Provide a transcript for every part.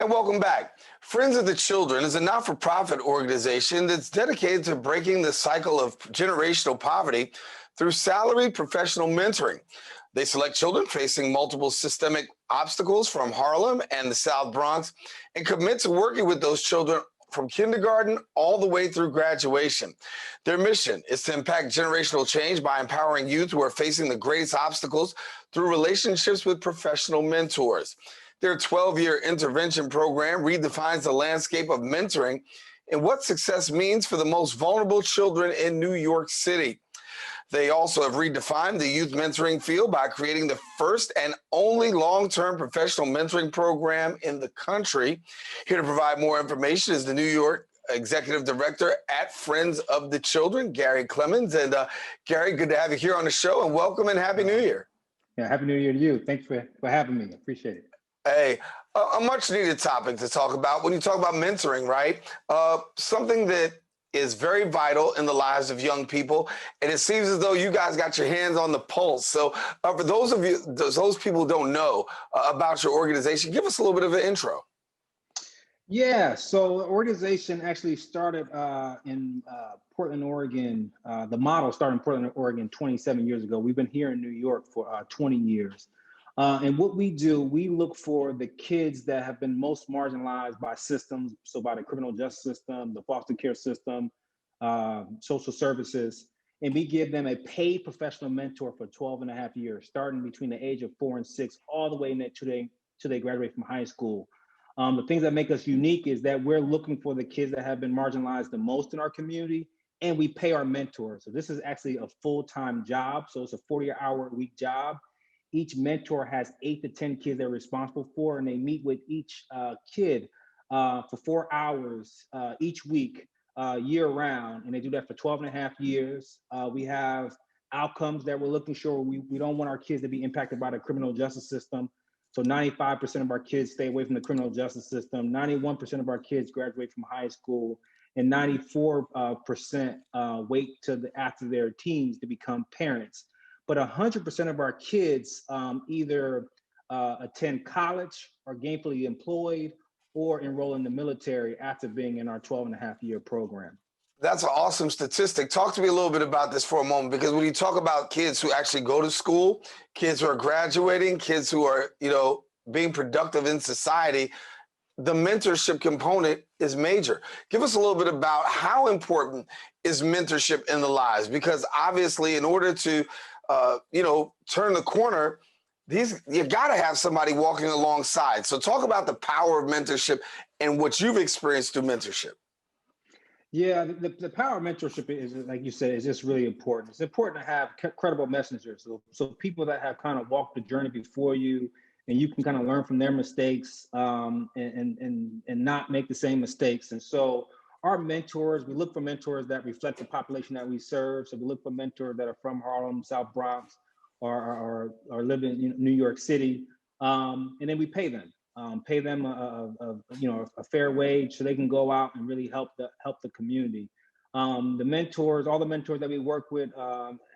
And welcome back. Friends of the Children is a not-for-profit organization that's dedicated to breaking the cycle of generational poverty through salaried professional mentoring. They select children facing multiple systemic obstacles from Harlem and the South Bronx and commit to working with those children from kindergarten all the way through graduation. Their mission is to impact generational change by empowering youth who are facing the greatest obstacles through relationships with professional mentors. Their 12-year intervention program redefines the landscape of mentoring and what success means for the most vulnerable children in New York City. They also have redefined the youth mentoring field by creating the first and only long-term professional mentoring program in the country. Here to provide more information is the New York Executive Director at Friends of the Children, Gary Clemens. And Gary, good to have you here on the show, and welcome and Happy New Year. Yeah, Happy New Year to you. Thanks for having me. Appreciate it. Hey, a much needed topic to talk about when you talk about mentoring, right? Something that is very vital in the lives of young people. And it seems as though you guys got your hands on the pulse. So for those of you, those people who don't know about your organization, give us a little bit of an intro. Yeah, so the organization actually started in Portland, Oregon. The model started in Portland, Oregon 27 years ago. We've been here in New York for 20 years. And what we do, we look for the kids that have been most marginalized by systems, so by the criminal justice system, the foster care system, social services, and we give them a paid professional mentor for 12 and a half years, starting between the age of 4 and 6, all the way till they graduate from high school. The things that make us unique is that we're looking for the kids that have been marginalized the most in our community, and we pay our mentors. So this is actually a full-time job, so it's a 40-hour-a-week job. Each mentor has 8 to 10 kids they're responsible for, and they meet with each kid for 4 hours each week, year round, and they do that for 12 and a half years. We have outcomes that we're looking for. We don't want our kids to be impacted by the criminal justice system. So 95% of our kids stay away from the criminal justice system. 91% of our kids graduate from high school, and 94% wait till after their teens to become parents. But 100% of our kids either attend college, are gainfully employed, or enroll in the military after being in our 12 and a half year program. That's an awesome statistic. Talk to me a little bit about this for a moment, because when you talk about kids who actually go to school, kids who are graduating, kids who are, being productive in society, the mentorship component is major. Give us a little bit about how important is mentorship in the lives, because obviously in order to turn the corner, you got to have somebody walking alongside. So talk about the power of mentorship and what you've experienced through mentorship. Yeah, the power of mentorship is, like you said, is just really important. It's important to have credible messengers. So people that have kind of walked the journey before you, and you can kind of learn from their mistakes and not make the same mistakes. And so our mentors, we look for mentors that reflect the population that we serve. So we look for mentors that are from Harlem, South Bronx, or live in New York City, and then we pay them a fair wage so they can go out and really help the community. The mentors, all the mentors that we work with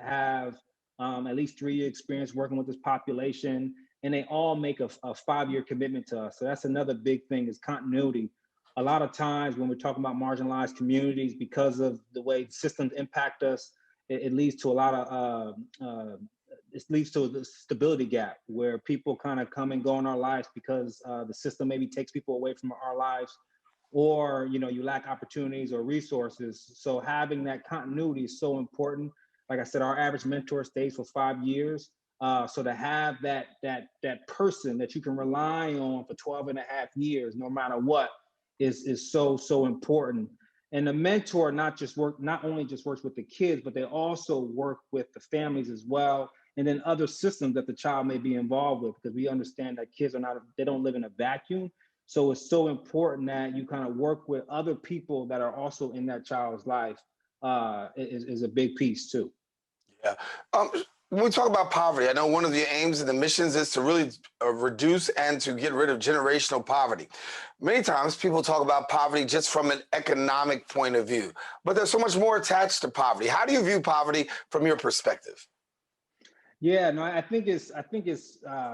have at least 3 years experience working with this population, and they all make a 5-year commitment to us. So that's another big thing, is continuity. A lot of times when we're talking about marginalized communities, because of the way systems impact us, it leads to a lot of it leads to the stability gap, where people kind of come and go in our lives because the system maybe takes people away from our lives, or you lack opportunities or resources. So having that continuity is so important. Like I said, our average mentor stays for 5 years. So to have that person that you can rely on for 12 and a half years, no matter what, is so important. And the mentor not only just works with the kids, but they also work with the families as well, and then other systems that the child may be involved with, because we understand that kids they don't live in a vacuum. So it's so important that you kind of work with other people that are also in that child's life, is a big piece too. Yeah. When we talk about poverty, I know one of the aims and the missions is to really reduce and to get rid of generational poverty. Many times people talk about poverty just from an economic point of view, but there's so much more attached to poverty. How do you view poverty from your perspective? Yeah, no, I think it's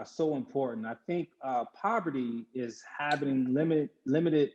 so important. I think poverty is having limited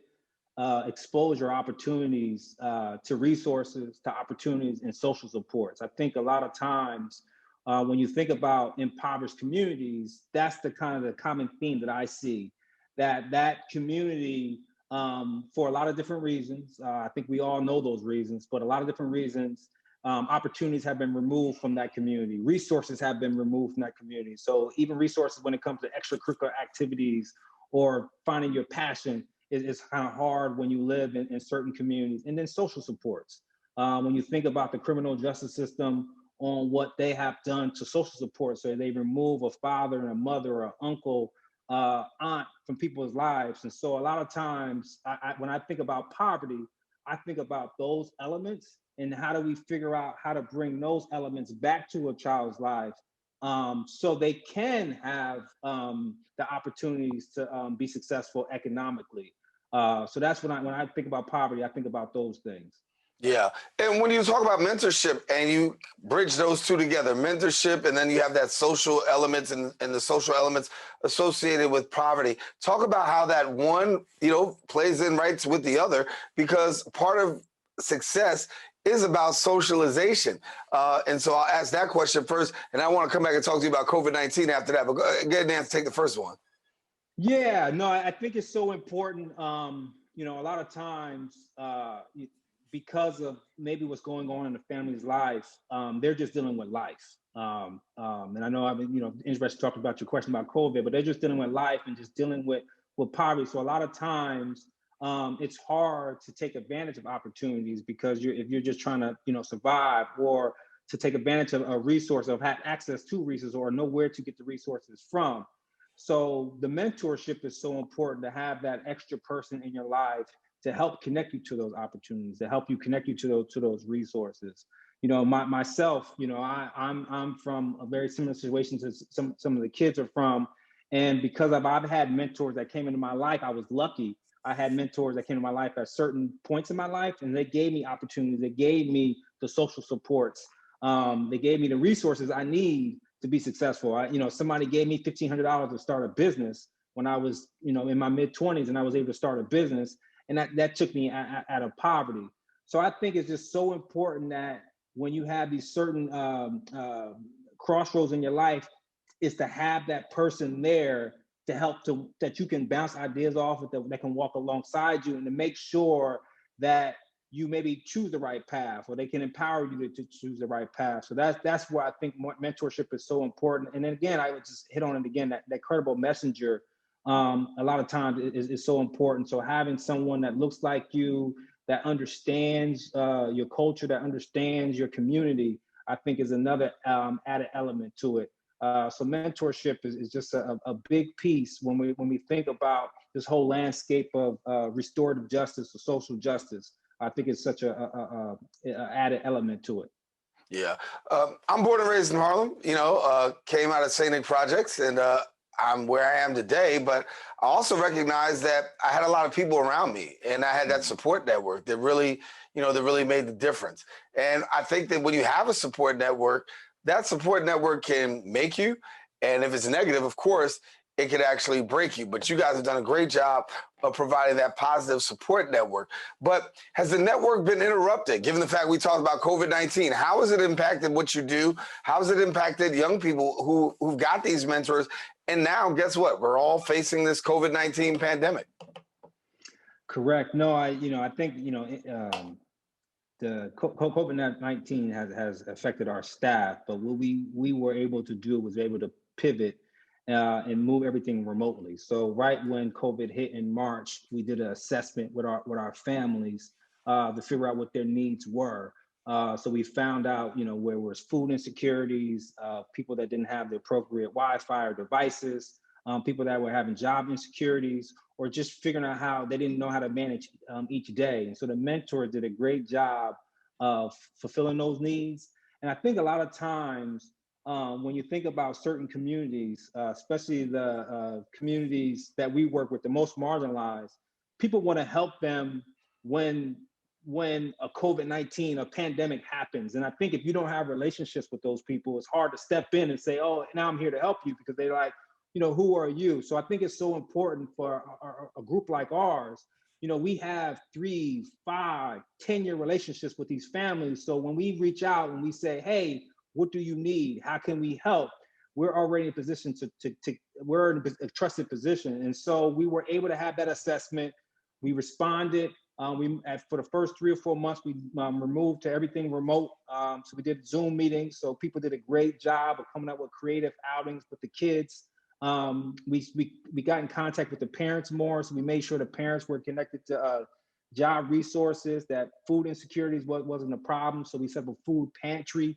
exposure opportunities to resources, to opportunities and social supports. I think a lot of times when you think about impoverished communities, that's the kind of the common theme that I see, that that community for a lot of different reasons. I think we all know those reasons, but a lot of different reasons opportunities have been removed from that community. Resources have been removed from that community. So even resources when it comes to extracurricular activities or finding your passion is kind of hard when you live in certain communities. And then social supports. When you think about the criminal justice system on what they have done to social support, so they remove a father and a mother or an uncle, aunt from people's lives. And so a lot of times when I think about poverty, I think about those elements and how do we figure out how to bring those elements back to a child's life so they can have the opportunities to be successful economically. So that's when I think about poverty, I think about those things. Yeah. And when you talk about mentorship and you bridge those two together, mentorship, and then you have that social elements and the social elements associated with poverty, talk about how that one, plays in right with the other, because part of success is about socialization. And so I'll ask that question first, and I want to come back and talk to you about COVID-19 after that. But go ahead, Nancy, take the first one. Yeah, no, I think it's so important. A lot of times, because of maybe what's going on in the family's life, they're just dealing with life. And I know I've been, interested talking about your question about COVID, but they're just dealing with life and just dealing with poverty. So a lot of times, it's hard to take advantage of opportunities because if you're just trying to, survive or to take advantage of a resource, of have access to resources or know where to get the resources from. So the mentorship is so important to have that extra person in your life to help connect you to those opportunities, to help you connect you to those resources. Myself, I'm from a very similar situation to some of the kids are from, and because I've had mentors that came into my life, I was lucky. I had mentors that came into my life at certain points in my life, and they gave me opportunities. They gave me the social supports. They gave me the resources I need to be successful. Somebody gave me $1,500 to start a business when I was, in my mid 20s, and I was able to start a business, and that took me out of poverty. So I think it's just so important that when you have these certain crossroads in your life, is to have that person there to help to that you can bounce ideas off of that can walk alongside you and to make sure that you maybe choose the right path or they can empower you to choose the right path. So that's why I think mentorship is so important. And then again, I would just hit on it again, that credible messenger a lot of times is so important. So having someone that looks like you, that understands your culture, that understands your community, I think is another added element to it. So mentorship is just a big piece when we think about this whole landscape of restorative justice or social justice. I think it's such a added element to it. Yeah. I'm born and raised in Harlem, came out of St. Nick Projects, and I'm where I am today. But I also recognize that I had a lot of people around me and I had that support network that really made the difference. And I think that when you have a support network, that support network can make you. And if it's negative, of course, it could actually break you. But you guys have done a great job of providing that positive support network. But has the network been interrupted, given the fact we talked about COVID-19? How has it impacted what you do? How has it impacted young people who've got these mentors? And now, guess what? We're all facing this COVID-19 pandemic. Correct. No, I think the COVID-19 has affected our staff, but what we were able to do was able to pivot and move everything remotely. So right when COVID hit in March, we did an assessment with our families to figure out what their needs were. So we found out, where was food insecurities, people that didn't have the appropriate Wi-Fi or devices, people that were having job insecurities, or just figuring out how they didn't know how to manage each day. And so the mentors did a great job of fulfilling those needs. And I think a lot of times when you think about certain communities, especially the communities that we work with, the most marginalized, people want to help them when when a COVID-19, a pandemic happens. And I think if you don't have relationships with those people, it's hard to step in and say, oh, now I'm here to help you, because they're like, who are you? So I think it's so important for a group like ours. We have 3, 5, 10-year relationships with these families. So when we reach out and we say, hey, what do you need? How can we help? We're already in a position we're in a trusted position. And so we were able to have that assessment. We responded. For the first 3 or 4 months, we removed to everything remote. So we did Zoom meetings. So people did a great job of coming up with creative outings with the kids. We got in contact with the parents more. So we made sure the parents were connected to job resources, that food insecurities wasn't a problem. So we set up a food pantry.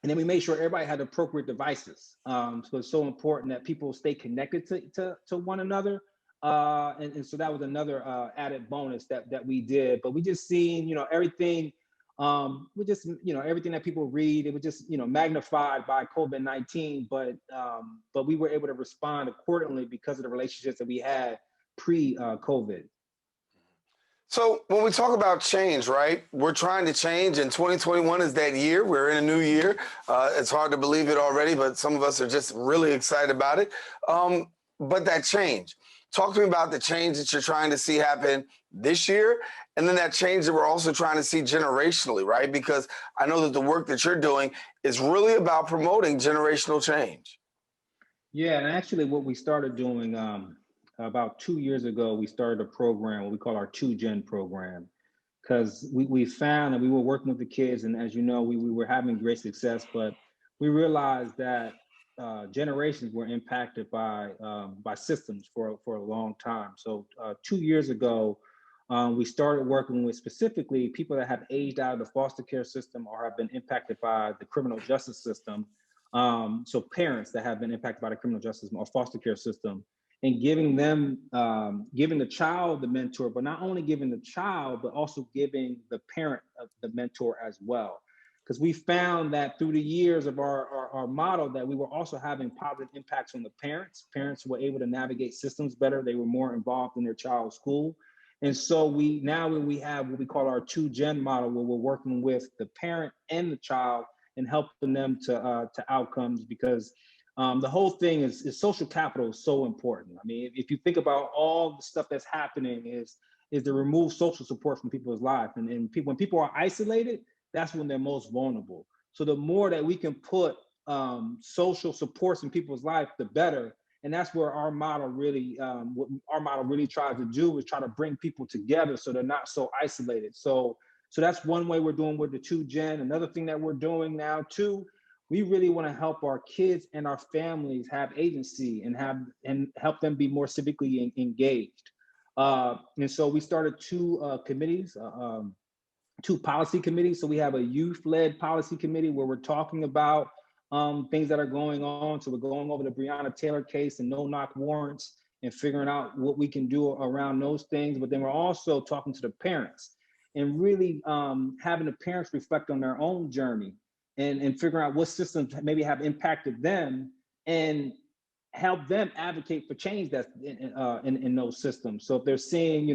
And then we made sure everybody had appropriate devices. So it's so important that people stay connected to one another. And so that was another added bonus that we did. But we just seen, everything. We just, everything that people read, it was just, magnified by COVID-19. But we were able to respond accordingly because of the relationships that we had pre-COVID. So when we talk about change, right, we're trying to change, and 2021 is that year. We're in a new year. It's hard to believe it already, but some of us are just really excited about it. But that change, talk to me about the change that you're trying to see happen this year, and then that change that we're also trying to see generationally, right? Because I know that the work that you're doing is really about promoting generational change. Yeah, and actually what we started doing about 2 years ago, we started a program, what we call our 2Gen program, because we found that we were working with the kids, and as you know, we were having great success, but we realized that generations were impacted by systems for a long time. So 2 years ago, we started working with specifically people that have aged out of the foster care system or have been impacted by the criminal justice system. So parents that have been impacted by the criminal justice or foster care system, and giving them, giving the child the mentor, but not only giving the child, but also giving the parent the mentor as well. Because we found that through the years of our model that we were also having positive impacts on the parents. Parents were able to navigate systems better. They were more involved in their child's school. And so we have what we call our 2Gen model, where we're working with the parent and the child and helping them to outcomes, because the whole thing is social capital is so important. I mean, if you think about all the stuff that's happening is to remove social support from people's life. And when people are isolated, that's when they're most vulnerable. So the more that we can put social supports in people's life, the better. And that's where our model really, what our model really tries to do is try to bring people together so they're not so isolated. So that's one way we're doing with the 2Gen. Another thing that we're doing now too, we really want to help our kids and our families have agency and help them be more civically engaged. And so we started two committees, two policy committees. So we have a youth-led policy committee where we're talking about things that are going on. So we're going over the Breonna Taylor case and no-knock warrants and figuring out what we can do around those things. But then we're also talking to the parents and really having the parents reflect on their own journey and figuring out what systems maybe have impacted them and help them advocate for change that's in those systems. So if they're seeing,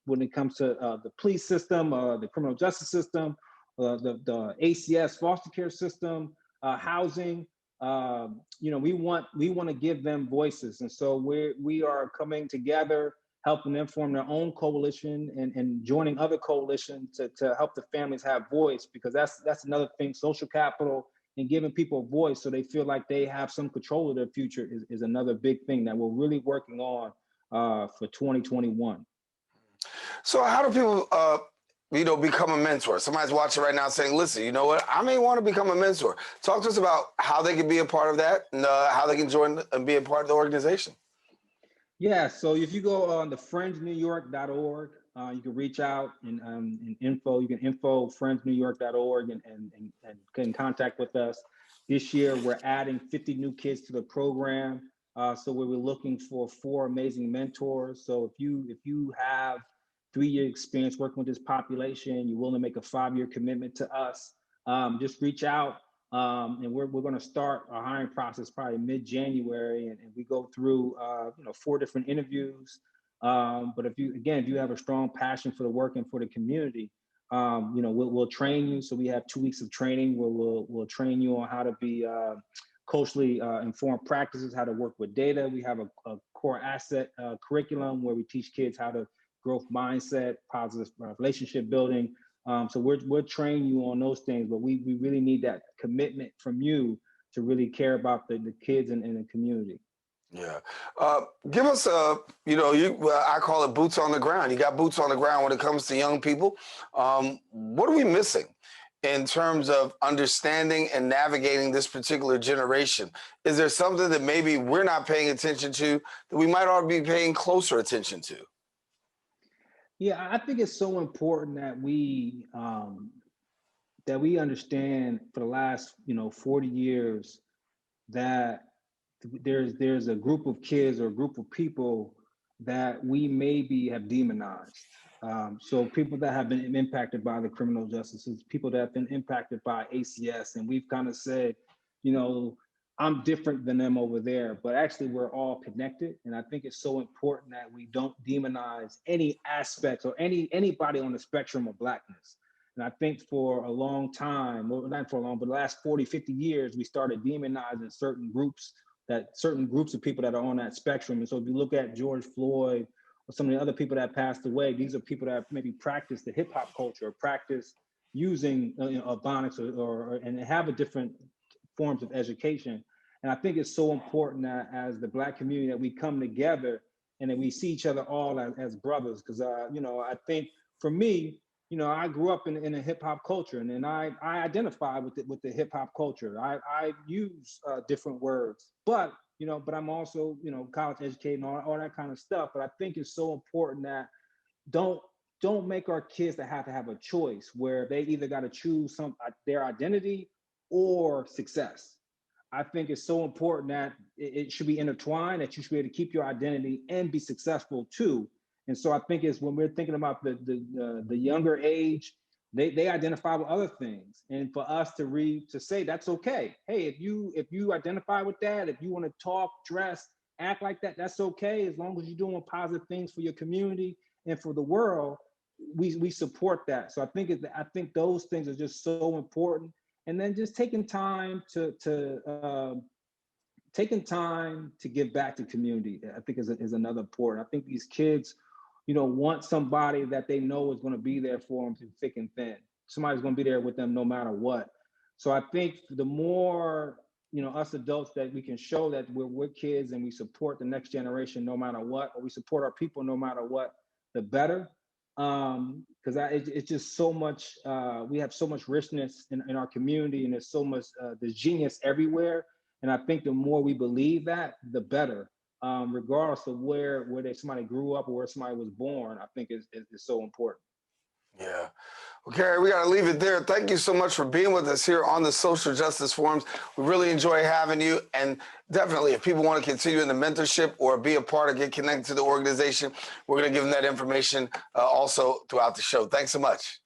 when it comes to the police system, the criminal justice system, the ACS foster care system, housing, we want to give them voices. And so we are coming together, helping them form their own coalition and joining other coalitions to help the families have voice, because that's another thing. Social capital and giving people a voice so they feel like they have some control of their future is another big thing that we're really working on for 2021. So how do people, become a mentor? Somebody's watching right now saying, listen, you know what? I may want to become a mentor. Talk to us about how they can be a part of that and how they can join and be a part of the organization. Yeah, so if you go on the friendsnewyork.org, you can reach out and info. You can info friendsnewyork.org and get in contact with us. This year, we're adding 50 new kids to the program. So we were looking for 4 amazing mentors. So if you have 3-year experience working with this population, you're willing to make a 5-year commitment to us, just reach out. And we're going to start our hiring process probably mid-January, and we go through 4 different interviews. But if you have a strong passion for the work and for the community, we'll train you. So we have 2 weeks of training where we'll train you on how to be culturally informed practices, how to work with data. We have a core asset curriculum where we teach kids how to growth mindset, positive relationship building. So we'll train you on those things, but we really need that commitment from you to really care about the kids and the community. Yeah. Give us I call it boots on the ground. You got boots on the ground when it comes to young people. What are we missing in terms of understanding and navigating this particular generation? Is there something that maybe we're not paying attention to that we might ought to be paying closer attention to? Yeah, I think it's so important that we understand for the last 40 years that there's a group of kids or a group of people that we maybe have demonized. So people that have been impacted by the criminal justice system, people that have been impacted by ACS, and we've kind of said, you know, I'm different than them over there, but actually we're all connected. And I think it's so important that we don't demonize any aspects or anybody on the spectrum of Blackness. And I think for a long time, well, not for long, but the last 40, 50 years, we started demonizing certain groups of people that are on that spectrum. And so if you look at George Floyd or some of the other people that passed away, these are people that maybe practice the hip hop culture or practice using phonics and have a different forms of education. And I think it's so important that as the Black community that we come together and that we see each other all as brothers. Because I think for me, I grew up in a hip hop culture, and then I identify with the hip hop culture. I use different words, but I'm also college educated and all that kind of stuff. But I think it's so important that don't make our kids to have a choice where they either got to choose their identity or success. I think it's so important that it should be intertwined, that you should be able to keep your identity and be successful too. And so I think it's when we're thinking about the younger age, they identify with other things. And for us to say that's okay. Hey, if you identify with that, if you want to talk, dress, act like that, that's okay. As long as you're doing positive things for your community and for the world, we support that. So I think those things are just so important. And then just taking time to give back to community, I think is another important. I think these kids, want somebody that they know is going to be there for them through thick and thin. Somebody's going to be there with them no matter what. So I think the more, us adults that we can show that we're with kids and we support the next generation no matter what, or we support our people no matter what, the better. Because it's just so much, we have so much richness in our community, and there's so much, there's genius everywhere. And I think the more we believe that, the better. Regardless of where somebody grew up or where somebody was born, I think is so important. Yeah. Okay, we got to leave it there. Thank you so much for being with us here on the Social Justice Forums. We really enjoy having you. And definitely, if people want to continue in the mentorship or be a part or get connected to the organization, we're going to give them that information also throughout the show. Thanks so much.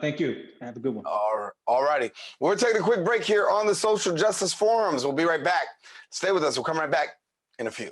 Thank you. Have a good one. All righty. We're taking a quick break here on the Social Justice Forums. We'll be right back. Stay with us. We'll come right back in a few.